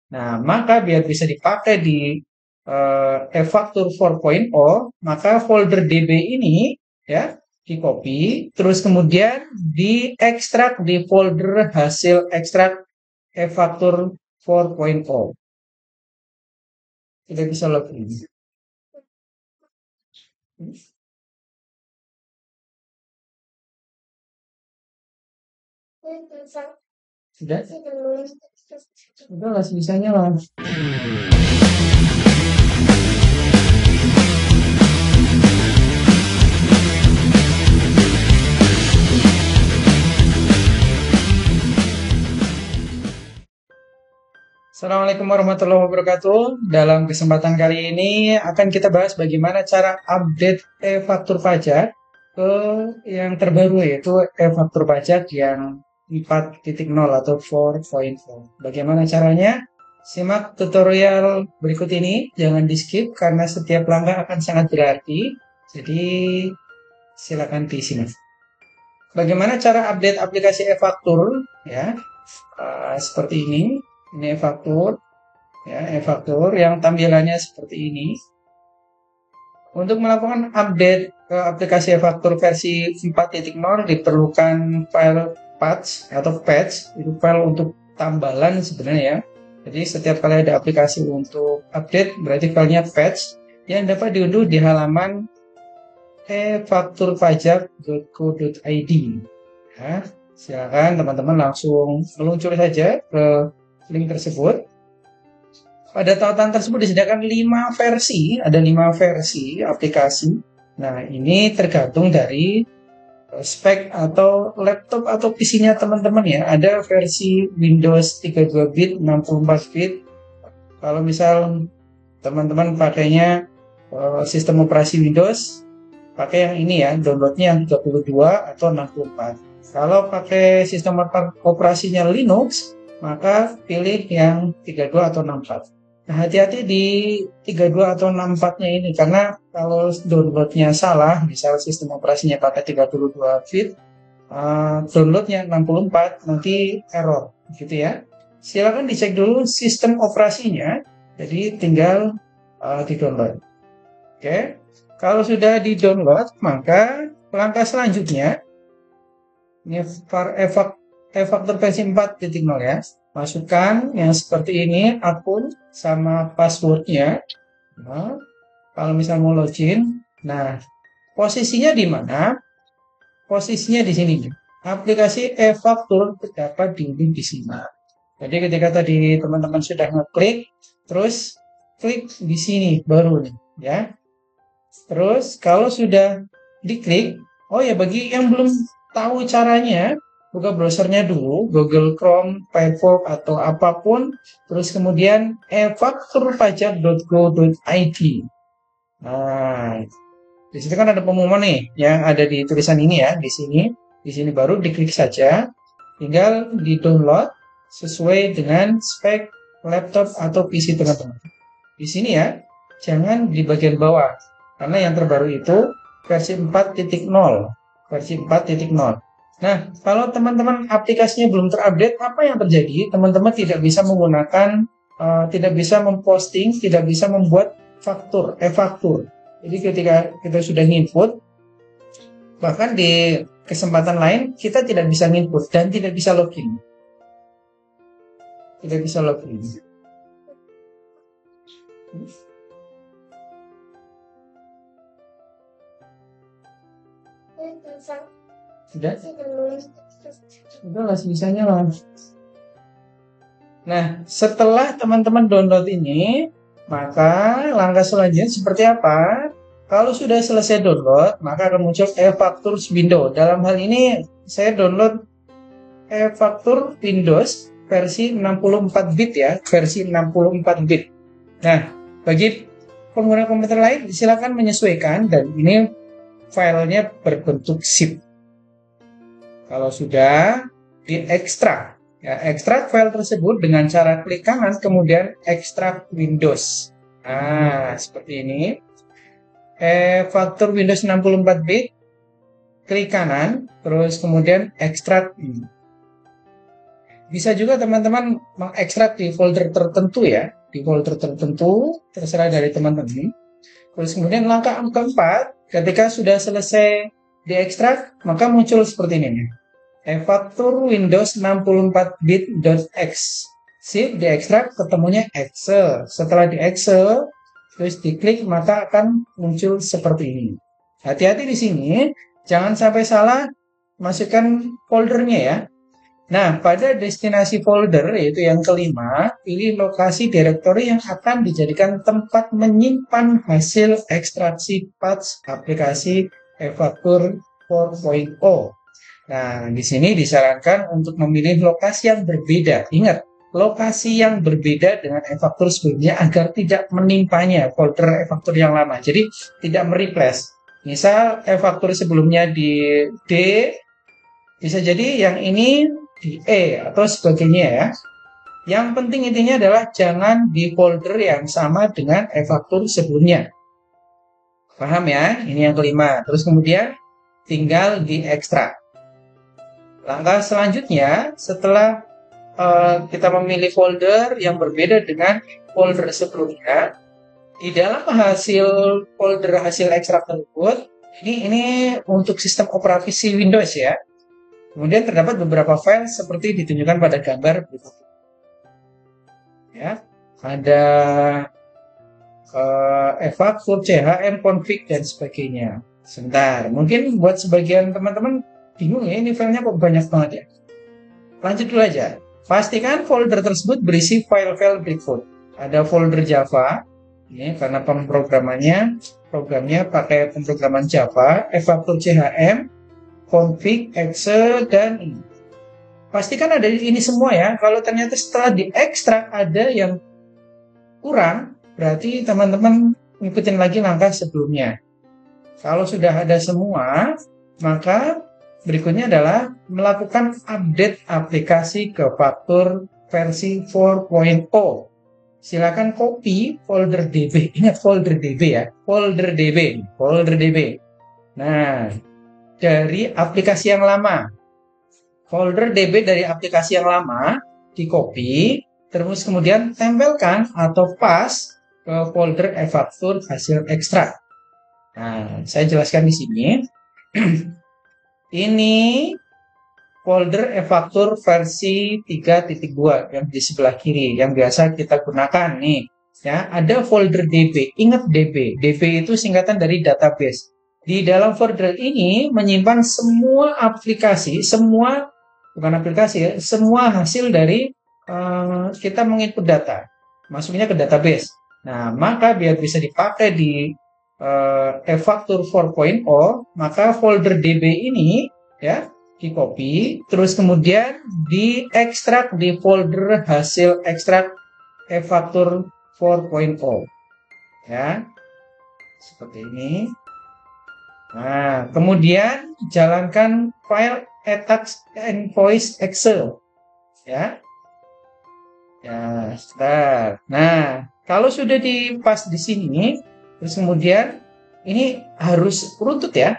Nah, maka biar bisa dipakai di eFaktur 4.0, maka folder DB ini ya di copy, terus kemudian diekstrak di folder hasil ekstrak eFaktur 4.0. Tidak bisa login. Sudah? Sudah lah, sisanya lah. Assalamualaikum warahmatullahi wabarakatuh. Dalam kesempatan kali ini akan kita bahas bagaimana cara update e-faktur pajak ke yang terbaru, yaitu e-faktur pajak yang 4.0 atau 4.0. Bagaimana caranya? Simak tutorial berikut ini, jangan di skip karena setiap langkah akan sangat berarti. Jadi silakan disimak. Bagaimana cara update aplikasi e-faktur? Ya, seperti ini. Ini e-faktur, ya, e-faktur yang tampilannya seperti ini. Untuk melakukan update ke aplikasi e-faktur versi 4.0 diperlukan file patch atau patch, itu file untuk tambalan sebenarnya ya. Jadi setiap kali ada aplikasi untuk update berarti filenya patch yang dapat diunduh di halaman efakturpajak.co.id. Ya, silakan teman-teman langsung meluncur saja ke link tersebut. Pada tautan tersebut disediakan 5 versi, ada 5 versi aplikasi. Nah, ini tergantung dari spek atau laptop atau PC-nya teman-teman ya. Ada versi Windows 32 bit, 64 bit. Kalau misal teman-teman pakainya sistem operasi Windows, pakai yang ini ya, downloadnya yang 32 atau 64. Kalau pakai sistem operasinya Linux, maka pilih yang 32 atau 64. Nah, hati-hati di 32 atau 64-nya ini, karena kalau downloadnya salah, misal sistem operasinya pakai 32 bit, downloadnya 64, nanti error, gitu ya. Silakan dicek dulu sistem operasinya, jadi tinggal di-download. Oke, kalau sudah di-download, maka langkah selanjutnya, ini e-faktur versi 4.0 ya. Masukkan yang seperti ini, akun sama passwordnya. Nah, kalau misal mau login, nah posisinya di mana? Posisinya di sini. Aplikasi e-faktur terdapat di link di sini. Jadi ketika tadi teman-teman sudah ngeklik, terus klik di sini baru nih, ya. Terus kalau sudah diklik, oh ya bagi yang belum tahu caranya, buka browsernya dulu, Google Chrome, Firefox atau apapun, terus kemudian efakturpajak.go.id. Nah, di situ kan ada pengumuman nih, yang ada di tulisan ini ya, di sini baru diklik saja, tinggal di-download sesuai dengan spek laptop atau PC teman-teman. Di sini ya, jangan di bagian bawah, karena yang terbaru itu versi 4.0, versi 4.0. Nah, kalau teman-teman aplikasinya belum terupdate, apa yang terjadi? Teman-teman tidak bisa menggunakan, tidak bisa memposting, tidak bisa membuat faktur, e-faktur. Jadi ketika kita sudah input, bahkan di kesempatan lain kita tidak bisa input dan tidak bisa login. Tidak bisa login. Sudah? Sudah lah, sisanya lah. Nah, setelah teman-teman download ini, maka langkah selanjutnya seperti apa? Kalau sudah selesai download, maka akan muncul e-faktur window. Dalam hal ini, saya download e-faktur Windows versi 64 bit ya, versi 64 bit. Nah, bagi pengguna komputer lain, silakan menyesuaikan, dan ini filenya berbentuk zip. Kalau sudah diekstrak, ya, ekstrak file tersebut dengan cara klik kanan, kemudian ekstrak Windows. Nah, seperti ini. Faktur Windows 64 bit, klik kanan, terus kemudian ekstrak ini. Bisa juga teman-teman mengekstrak di folder tertentu ya, di folder tertentu, terserah dari teman-teman. Terus kemudian langkah keempat, ketika sudah selesai diekstrak, maka muncul seperti ini nih. Efaktur Windows 64-bit.x. Sip, diekstrak, ketemunya Excel. Setelah di Excel, terus diklik, maka akan muncul seperti ini. Hati-hati di sini, jangan sampai salah masukkan foldernya ya. Nah, pada destinasi folder, yaitu yang kelima, pilih lokasi direktori yang akan dijadikan tempat menyimpan hasil ekstraksi patch aplikasi Efaktur 4.0. Nah, di sini disarankan untuk memilih lokasi yang berbeda. Ingat, lokasi yang berbeda dengan Efaktur sebelumnya agar tidak menimpanya folder Efaktur yang lama. Jadi, tidak mereplace. Misal Efaktur sebelumnya di D, bisa jadi yang ini di E atau sebagainya ya. Yang penting intinya adalah jangan di folder yang sama dengan Efaktur sebelumnya. Paham ya? Ini yang kelima. Terus kemudian tinggal diekstrak. Langkah selanjutnya setelah kita memilih folder yang berbeda dengan folder sebelumnya, di dalam folder hasil ekstrak tersebut, ini untuk sistem operasi Windows ya. Kemudian terdapat beberapa file seperti ditunjukkan pada gambar berikut. Ya, ada Efaktur, CHM, config dan sebagainya. Sebentar, mungkin buat sebagian teman-teman bingung ya, ini filenya kok banyak banget ya. Lanjut dulu aja. Pastikan folder tersebut berisi file-file berikut. Ada folder Java, ini karena programnya pakai pemrograman Java, Efaktur CHM, config, Excel, dan ini. Pastikan ada ini semua ya. Kalau ternyata setelah diekstrak ada yang kurang, berarti teman-teman ngikutin lagi langkah sebelumnya. Kalau sudah ada semua, maka berikutnya adalah melakukan update aplikasi ke Efaktur versi 4.0. Silakan copy folder DB. Ingat folder DB ya. Folder DB. Nah, dari aplikasi yang lama. Folder DB dari aplikasi yang lama di copy, terus kemudian tempelkan atau paste ke folder Efaktur hasil ekstrak. Nah, saya jelaskan di sini. Ini folder Efaktur versi 3.2 yang di sebelah kiri yang biasa kita gunakan nih. Ya, ada folder DB. Ingat DB. DB itu singkatan dari database. Di dalam folder ini menyimpan semua aplikasi, semua hasil dari kita menginput data, masuknya ke database. Nah, maka biar bisa dipakai di Efaktur 4.0, maka folder DB ini ya di copy, terus kemudian diekstrak di folder hasil ekstrak Efaktur 4.0. Ya, seperti ini. Nah, kemudian jalankan file attach invoice Excel. Ya. Ya, start. Nah, kalau sudah dipas di sini, terus kemudian ini harus runtut ya.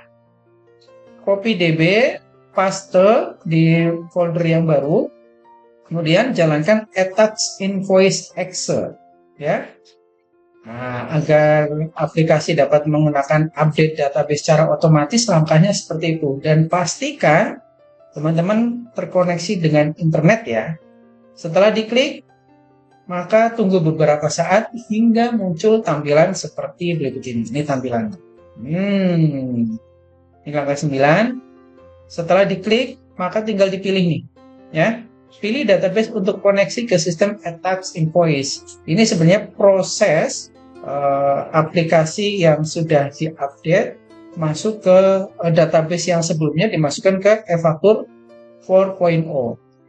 Copy DB, paste di folder yang baru. Kemudian jalankan attach invoice Excel. Ya. Nah, agar aplikasi dapat menggunakan update database secara otomatis, langkahnya seperti itu. Dan pastikan teman-teman terkoneksi dengan internet ya. Setelah diklik, maka tunggu beberapa saat hingga muncul tampilan seperti berikut ini. Ini tampilan. Ini langkah 9. Setelah diklik, maka tinggal dipilih nih. Ya. Pilih database untuk koneksi ke sistem attach invoice. Ini sebenarnya proses aplikasi yang sudah diupdate masuk ke database yang sebelumnya dimasukkan ke Efaktur 4.0.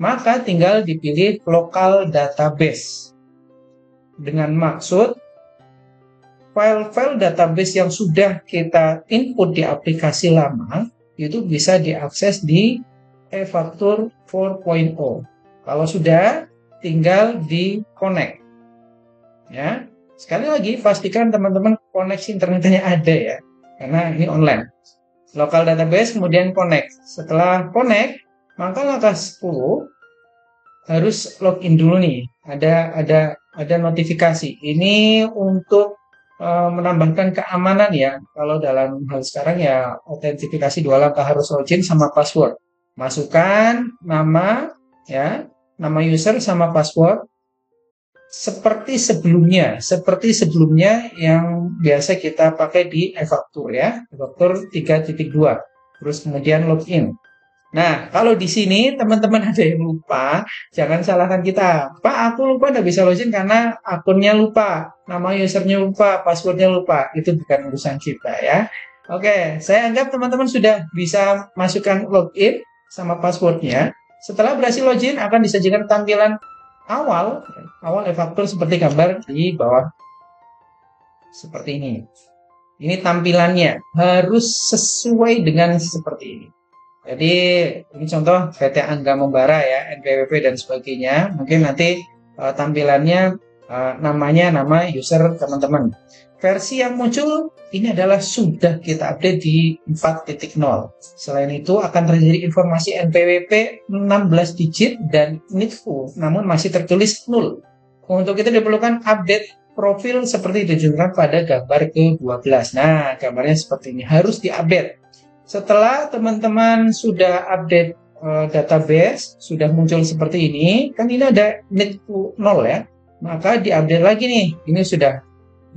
Maka tinggal dipilih local database. Dengan maksud file-file database yang sudah kita input di aplikasi lama itu bisa diakses di Efaktur 4.0. Kalau sudah, tinggal di-connect. Ya. Sekali lagi, pastikan teman-teman koneksi internetnya ada ya, karena ini online. Local database, kemudian connect. Setelah connect, maka langkah 10, harus login dulu nih. Ada notifikasi. Ini untuk menambahkan keamanan ya. Kalau dalam hal sekarang ya autentifikasi 2 langkah, harus login sama password. Masukkan nama ya, nama user sama password seperti sebelumnya yang biasa kita pakai di e-faktur ya, e-faktur 3.2. Terus kemudian login. Nah, kalau di sini teman-teman ada yang lupa, jangan salahkan kita. Pak, aku lupa nggak bisa login karena akunnya lupa, nama usernya lupa, passwordnya lupa. Itu bukan urusan kita ya. Oke, saya anggap teman-teman sudah bisa masukkan login sama passwordnya. Setelah berhasil login, akan disajikan tampilan awal e-faktur seperti gambar di bawah. Seperti ini. Ini tampilannya harus sesuai dengan seperti ini. Jadi ini contoh PT Angga Membara ya, NPWP dan sebagainya. Mungkin nanti tampilannya namanya nama user teman-teman. Versi yang muncul ini adalah sudah kita update di 4.0. Selain itu akan terjadi informasi NPWP 16 digit dan NITFU, namun masih tertulis 0. Untuk itu diperlukan update profil seperti ditunjukkan pada gambar ke-12. Nah, gambarnya seperti ini, harus diupdate. Setelah teman-teman sudah update database, sudah muncul seperti ini, kan ini ada NITFU 0 ya, maka diupdate lagi nih, ini sudah,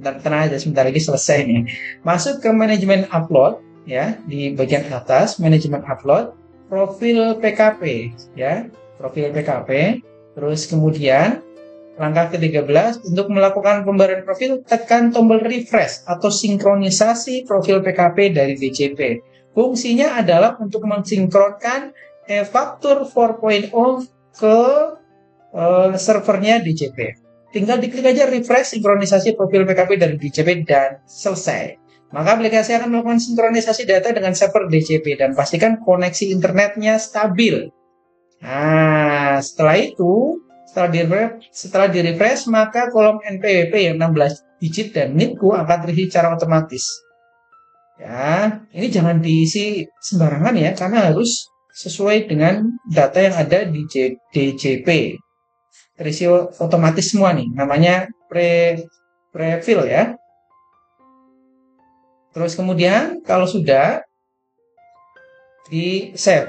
tenang aja sebentar lagi selesai nih. Masuk ke manajemen upload, ya, di bagian atas, manajemen upload, profil PKP, ya, profil PKP, terus kemudian, langkah ke-13, untuk melakukan pembaruan profil, tekan tombol refresh atau sinkronisasi profil PKP dari DJP. Fungsinya adalah untuk mensinkronkan e-faktur 4.0 ke servernya DJP. Tinggal diklik aja refresh sinkronisasi profil PKP dari DJP dan selesai. Maka aplikasi akan melakukan sinkronisasi data dengan server DJP dan pastikan koneksi internetnya stabil. Nah, setelah itu, setelah di-refresh, maka kolom NPWP yang 16 digit dan NITFU akan terisi secara otomatis. Ya, ini jangan diisi sembarangan ya, karena harus sesuai dengan data yang ada di DJP. Terisi otomatis semua nih, namanya prefill ya. Terus kemudian kalau sudah di save.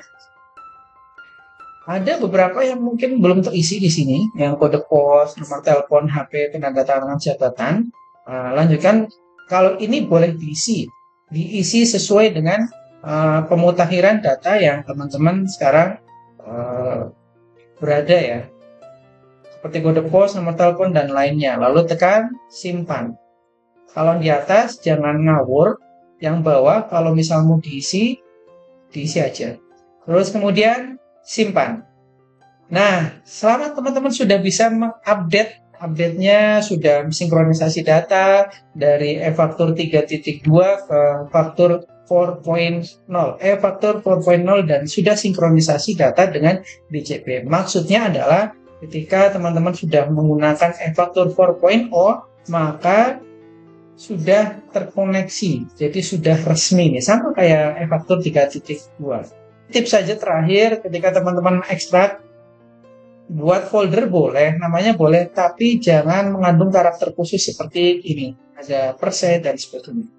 Ada beberapa yang mungkin belum terisi di sini, yang kode pos, nomor telepon, HP, penandatanganan jabatan. Lanjutkan, kalau ini boleh diisi sesuai dengan pemutakhiran data yang teman-teman sekarang berada ya, seperti kode pos, nomor telepon, dan lainnya. Lalu tekan simpan. Kalau di atas jangan ngawur, yang bawah kalau misal mau diisi aja. Terus kemudian simpan. Nah, selama teman-teman sudah bisa update-nya, sudah sinkronisasi data dari e-faktur 3.2 ke faktur 4.0, e-faktur 4.0 dan sudah sinkronisasi data dengan DJP. Maksudnya adalah ketika teman-teman sudah menggunakan e-faktur 4.0, maka sudah terkoneksi, jadi sudah resmi nih, sama kayak e-faktur 3.2. Tips saja terakhir, ketika teman-teman ekstrak, buat folder boleh, namanya boleh, tapi jangan mengandung karakter khusus seperti ini, ada persen dan sebagainya.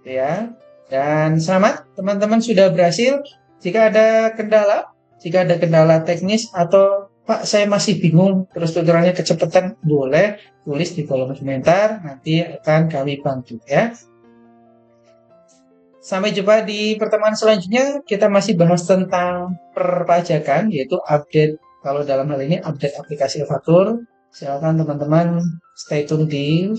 Ya, dan selamat, teman-teman sudah berhasil. Jika ada kendala teknis atau Pak, saya masih bingung, terus tutorialnya kecepatan, boleh tulis di kolom komentar, nanti akan kami bantu ya. Sampai jumpa di pertemuan selanjutnya, kita masih bahas tentang perpajakan, yaitu update, kalau dalam hal ini update aplikasi e-faktur. Silakan teman-teman stay tune di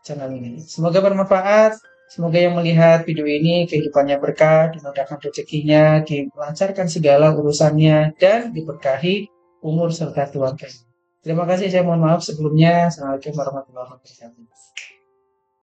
channel ini. Semoga bermanfaat, semoga yang melihat video ini kehidupannya berkah, dimudahkan rezekinya, dilancarkan segala urusannya, dan diberkahi umur serta keluarga. Terima kasih, saya mohon maaf sebelumnya. Assalamualaikum warahmatullahi wabarakatuh.